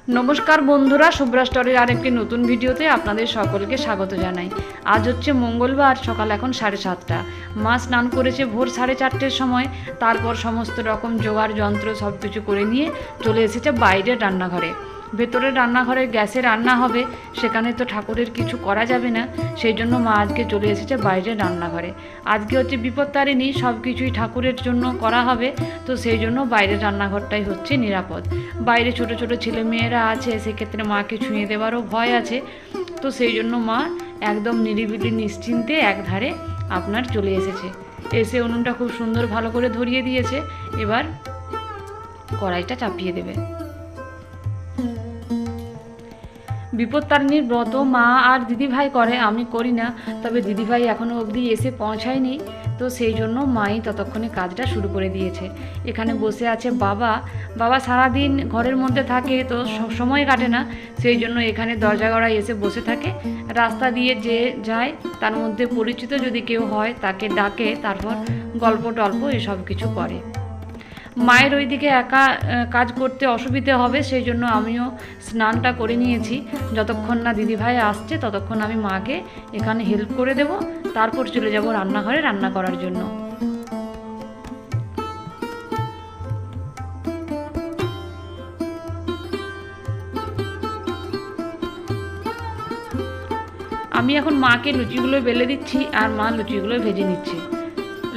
নমস্কার বন্ধুরা, শুভ্রা স্টোরির আরেকটি নতুন ভিডিওতে আপনাদের সকলকে স্বাগত জানাই। আজ হচ্ছে মঙ্গলবার, সকাল এখন 7:30। মা স্নান করেছে ভোর 4:30-র সময়। তারপর সমস্ত রকম জোগাড় যন্ত্র সব কিছু করে নিয়ে চলে এসেছে বাইরের রান্নাঘরে। ভেতরের রান্নাঘরে গ্যাসে রান্না হবে, সেখানে তো ঠাকুরের কিছু করা যাবে না, সেই জন্য মা আজকে চলে এসেছে বাইরের রান্নাঘরে। আজকে হচ্ছে বিপত্তারিণী, সব কিছুই ঠাকুরের জন্য করা হবে, তো সেই জন্য বাইরের রান্নাঘরটাই হচ্ছে নিরাপদ। বাইরে ছোট ছোট ছেলে মেয়েরা আছে, সেক্ষেত্রে মাকে ছুঁয়ে দেওয়ারও ভয় আছে, তো সেই জন্য মা একদম নিরিবিলি নিশ্চিন্তে একধারে আপনার চলে এসেছে। এসে উনুনটা খুব সুন্দর ভালো করে ধরিয়ে দিয়েছে, এবার কড়াইটা চাপিয়ে দেবে। বিপত্তারিণীর ব্রত মা আর দিদিভাই করে, আমি করি না। তবে দিদিভাই এখনও অবধি এসে পৌঁছায়নি, তো সেই জন্য মাই ততক্ষণে কাজটা শুরু করে দিয়েছে। এখানে বসে আছে বাবা সারাদিন ঘরের মধ্যে থাকে, তো সময় কাটে না, সেই জন্য এখানে দরজা গড়ায় এসে বসে থাকে। রাস্তা দিয়ে যে যায় তার মধ্যে পরিচিত যদি কেউ হয় তাকে ডাকে, তারপর গল্প টল্প এসব কিছু করে। মায়ের ওইদিকে একা কাজ করতে অসুবিধে হবে, সেই জন্য আমিও স্নানটা করে নিয়েছি। যতক্ষণ না দিদিভাই আসছে ততক্ষণ আমি মাকে এখানে হেল্প করে দেব, তারপর চলে যাব রান্নাঘরে রান্না করার জন্য। আমি এখন মাকে লুচিগুলো বেলে দিচ্ছি, আর মা লুচিগুলো ভেজে নিচ্ছে।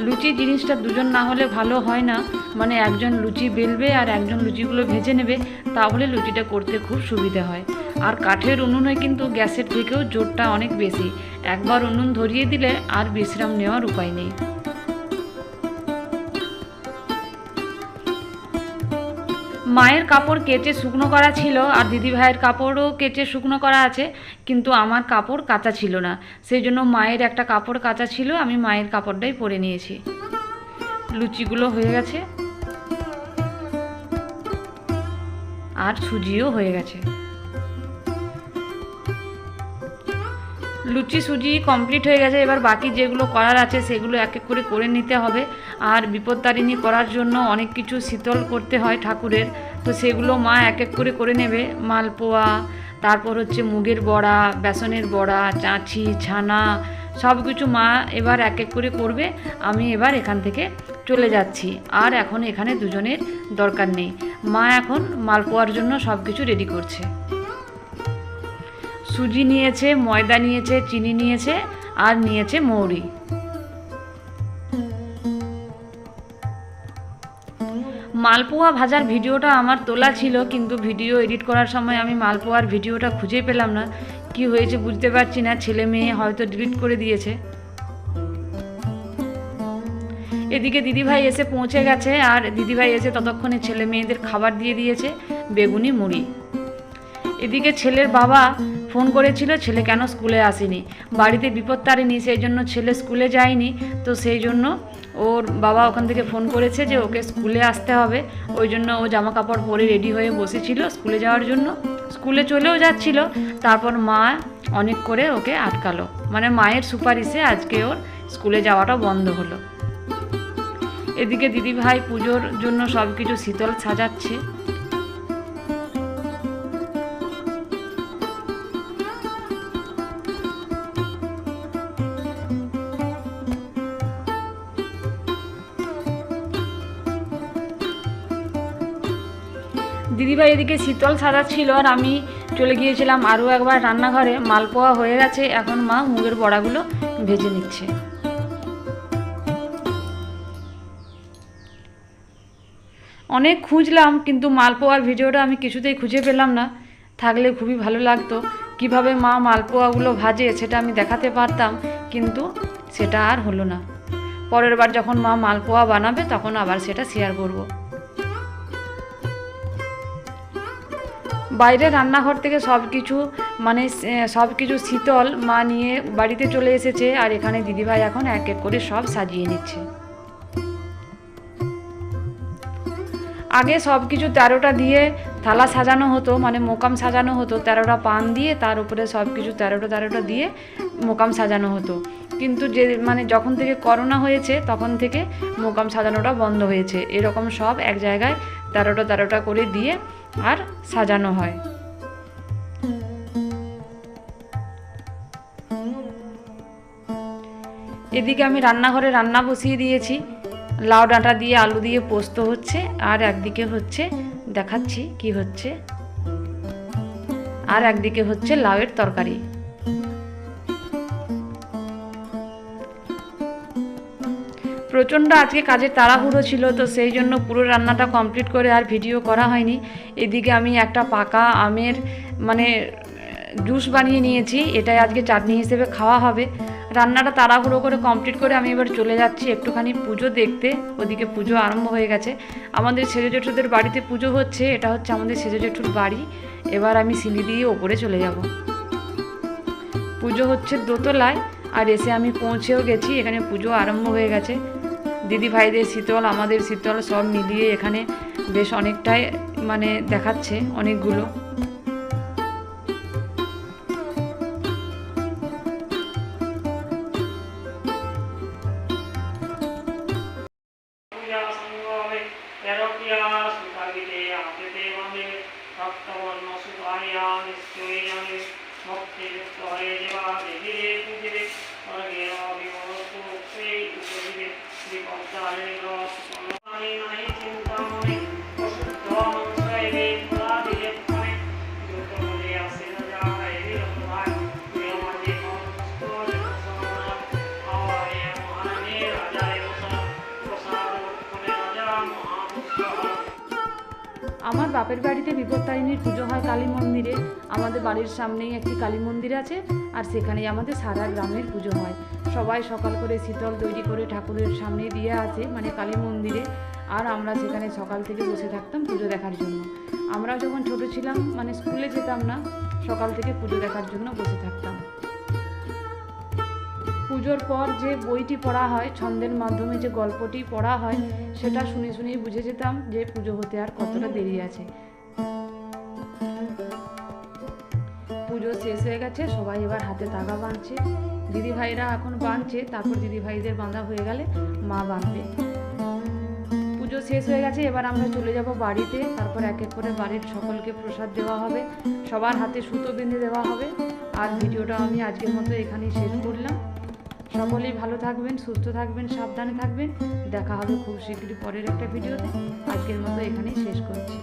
লুচি জিনিসটা দুজন না হলে ভালো হয় না, মানে একজন লুচি বেলবে আর একজন লুচিগুলো ভেজে নেবে, তাহলে লুচিটা করতে খুব সুবিধা হয়। আর কাঠের উনুনে কিন্তু গ্যাসের থেকেও জোরটা অনেক বেশি, একবার উনুন ধরিয়ে দিলে আর বিশ্রাম নেওয়ার উপায় নেই। মায়ের কাপড় কেচে শুকনো করা ছিল, আর দিদিভাইয়ের কাপড়ও কেচে শুকনো করা আছে, কিন্তু আমার কাপড় কাচা ছিল না, সেই জন্য মায়ের একটা কাপড় কাচা ছিল, আমি মায়ের কাপড়টাই পরে নিয়েছি। লুচিগুলো হয়ে গেছে আর সুজিও হয়ে গেছে। লুচি সুজি কমপ্লিট হয়ে গেছে, এবার বাকি যেগুলো করার আছে সেগুলো এক এক করে করে নিতে হবে। আর বিপত্তারিণী করার জন্য অনেক কিছু শীতল করতে হয় ঠাকুরের, তো সেগুলো মা এক এক করে করে নেবে। মালপোয়া, তারপর হচ্ছে মুগের বড়া, বেসনের বড়া, চাঁছি, ছানা, সব কিছু মা এবার এক এক করে করবে। আমি এবার এখান থেকে চলে যাচ্ছি, আর এখন এখানে দুজনের দরকার নেই। মা এখন মালপোয়ার জন্য সব কিছু রেডি করছে। সুজি নিয়েছে, ময়দা নিয়েছে, চিনি নিয়েছে, আর নিয়েছে মৌরি। মালপোয়া ভাজার ভিডিওটা আমার তোলা ছিল, কিন্তু ভিডিও এডিট করার সময় আমি মালপোয়ার ভিডিওটা খুঁজে পেলাম না। কি হয়েছে বুঝতে পারছি না, ছেলে মেয়ে হয়তো ডিলিট করে দিয়েছে। এদিকে দিদিভাই এসে পৌঁছে গেছে, আর দিদিভাই এসে ততক্ষণে ছেলে মেয়েদের খাবার দিয়ে দিয়েছে, বেগুনি মুড়ি। এদিকে ছেলের বাবা ফোন করেছিল, ছেলে কেন স্কুলে আসেনি, বাড়িতে বিপত্তারিণী, সেই জন্য ছেলে স্কুলে যায়নি, তো সেই জন্য ওর বাবা ওখান থেকে ফোন করেছে যে ওকে স্কুলে আসতে হবে। ওই জন্য ও জামা কাপড় পরে রেডি হয়ে বসেছিল স্কুলে যাওয়ার জন্য। স্কুলে চলেও যাচ্ছিল, তারপর মা অনেক করে ওকে আটকালো, মানে মায়ের সুপারিশে আজকে ওর স্কুলে যাওয়াটা বন্ধ হলো। এদিকে দিদিভাই পুজোর জন্য সব কিছু শীতল সাজাচ্ছে। দিদিভাই এদিকে শীতল সাজাচ্ছিল, আর আমি চলে গিয়েছিলাম আরও একবার রান্নাঘরে। মালপোয়া হয়ে গেছে, এখন মা মুগের বড়াগুলো ভেজে নিচ্ছে। অনেক খুঁজলাম, কিন্তু মালপোয়ার ভিডিওটা আমি কিছুতেই খুঁজে পেলাম না, থাকলে খুবই ভালো লাগতো। কিভাবে মা মালপোয়াগুলো ভাজে সেটা আমি দেখাতে পারতাম, কিন্তু সেটা আর হলো না। পরের বার যখন মা মালপোয়া বানাবে তখন আবার সেটা শেয়ার করব। বাইরে রান্নাঘর থেকে সব কিছু শীতল মা নিয়ে বাড়িতে চলে এসেছে, আর এখানে দিদিভাই এখন এক এক করে সব সাজিয়ে নিচ্ছে। আগে সব কিছু 13টা দিয়ে থালা সাজানো হতো, মানে মোকাম সাজানো হতো, 13টা পান দিয়ে তার উপরে সব কিছু 13টা দিয়ে মোকাম সাজানো হতো। কিন্তু যখন থেকে করোনা হয়েছে তখন থেকে মোকাম সাজানোটা বন্ধ হয়েছে। এরকম সব এক জায়গায় 13টা করে দিয়ে আর সাজানো হয়। এদিকে আমি রান্নাঘরে রান্না বসিয়ে দিয়েছি, লাউ ডাঁটা দিয়ে আলু দিয়ে পোস্ত হচ্ছে, আর একদিকে হচ্ছে দেখাচ্ছি কি হচ্ছে, আর একদিকে হচ্ছে লাউয়ের তরকারি। প্রচণ্ড আজকে কাজের তাড়াহুড়ো ছিল, তো সেই জন্য পুরো রান্নাটা কমপ্লিট করে আর ভিডিও করা হয়নি। এদিকে আমি একটা পাকা আমের মানে জুস বানিয়ে নিয়েছি, এটাই আজকে চাটনি হিসেবে খাওয়া হবে। রান্নাটা তাড়াহুড়ো করে কমপ্লিট করে আমি এবার চলে যাচ্ছি একটুখানি পুজো দেখতে। ওদিকে পুজো আরম্ভ হয়ে গেছে, আমাদের সেজো জেঠুদের বাড়িতে পুজো হচ্ছে, এটা হচ্ছে আমাদের সেজো জেঠুর বাড়ি। এবার আমি সিঁড়ি দিয়ে ওপরে চলে যাব। পুজো হচ্ছে দোতলায়, আর এসে আমি পৌঁছেও গেছি, এখানে পুজো আরম্ভ হয়ে গেছে। দিদি ভাইদের শীতল, আমাদের শীতল সব মিলিয়ে এখানে বেশ অনেকটাই মানে দেখাচ্ছে অনেকগুলো। আমার বাপের বাড়িতে বিপত্তারিণীর পুজো হয় কালী মন্দিরে। আমাদের বাড়ির সামনেই একটি কালী মন্দির আছে, আর সেখানেই আমাদের সারা গ্রামের পুজো হয়। সবাই সকাল করে শীতল তৈরি করে ঠাকুরের সামনে দিয়ে আসে, মানে কালী মন্দিরে। আর আমরা সেখানে সকাল থেকে বসে থাকতাম পুজো দেখার জন্য। আমরা যখন ছোট ছিলাম, মানে স্কুলে যেতাম না, সকাল থেকে পুজো দেখার জন্য বসে থাকতাম। পুজোর পর যে বইটি পড়া হয়, ছন্দের মাধ্যমে যে গল্পটি পড়া হয়, সেটা শুনে শুনেই বুঝে যেতাম যে পুজো হতে আর কতটা দেরি আছে। পুজো শেষ হয়ে গেছে, সবাই এবার হাতে তাগা বাঁধছে। দিদি ভাইরা এখন বাঁধছে, তারপর দিদি ভাইদের বাঁধা হয়ে গেলে মা বাঁধবে। পুজো শেষ হয়ে গেছে, এবার আমরা চলে যাব বাড়িতে। তারপর এক এক করে বাড়ির সকলকে প্রসাদ দেওয়া হবে, সবার হাতে সুতো বেঁধে দেওয়া হবে। আর ভিডিওটা আমি আজকের মতো এখানেই শেষ করলাম। সকলেই ভালো থাকবেন, সুস্থ থাকবেন, সাবধানে থাকবেন। দেখা হবে খুব শীঘ্রই পরের একটা ভিডিওতে। আজকের মতো এখানেই শেষ করছি।